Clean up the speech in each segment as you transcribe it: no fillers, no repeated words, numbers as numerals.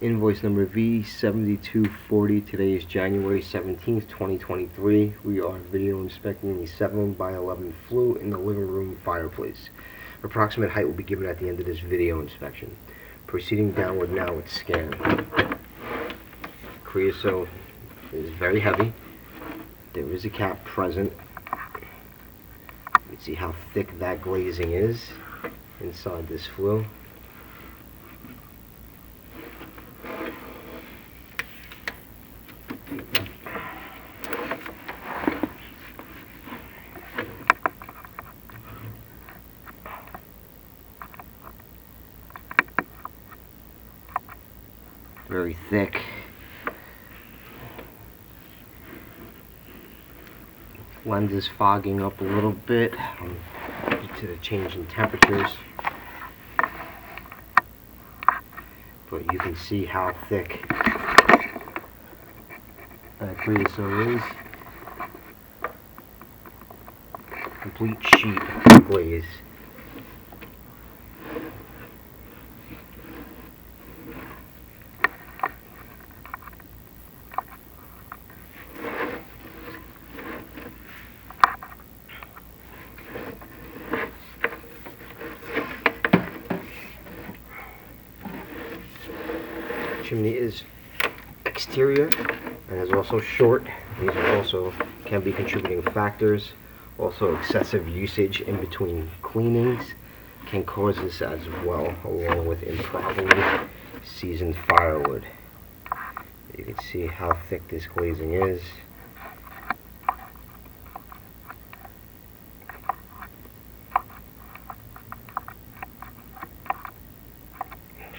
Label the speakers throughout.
Speaker 1: Invoice number V7240. Today is January 17th, 2023. We are video inspecting the 7x11 flue in the living room fireplace. Approximate height will be given at the end of this video inspection. Proceeding downward now with scan. Creosote is very heavy. There is a cap present. You can see how thick that glazing is inside this flue. Very thick. Lens is fogging up a little bit due to the change in temperatures, but you can see how thick that creosote is. Complete sheet glaze. Chimney is exterior and is also short. These are also can be contributing factors. Also, excessive usage in between cleanings can cause this as well, along with improperly seasoned firewood. You can see how thick this glazing is.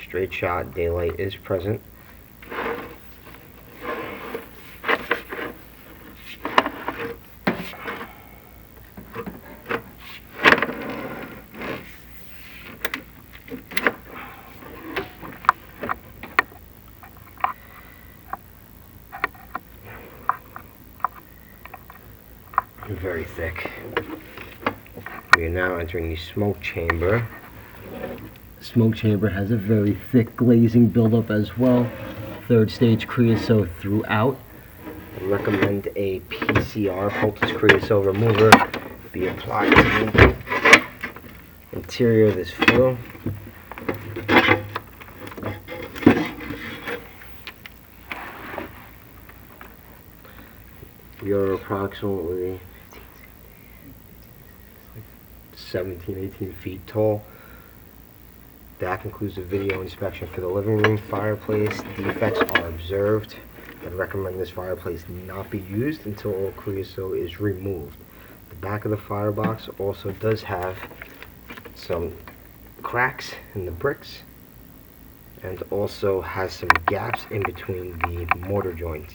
Speaker 1: Straight shot daylight is present. Very thick. We are now entering the smoke chamber. The smoke chamber has a very thick glazing buildup as well. Third stage creosote throughout. I recommend a PCR, poultice creosote remover, be applied to the interior of this flue. We are approximately 17-18 feet tall. That concludes the video inspection for the living room fireplace. Defects are observed. I'd recommend this fireplace not be used until all creosote is removed. The back of the firebox also does have some cracks in the bricks and also has some gaps in between the mortar joints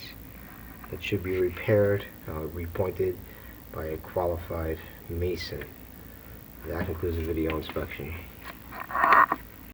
Speaker 1: that should be repaired, repointed by a qualified mason. That concludes the video inspection.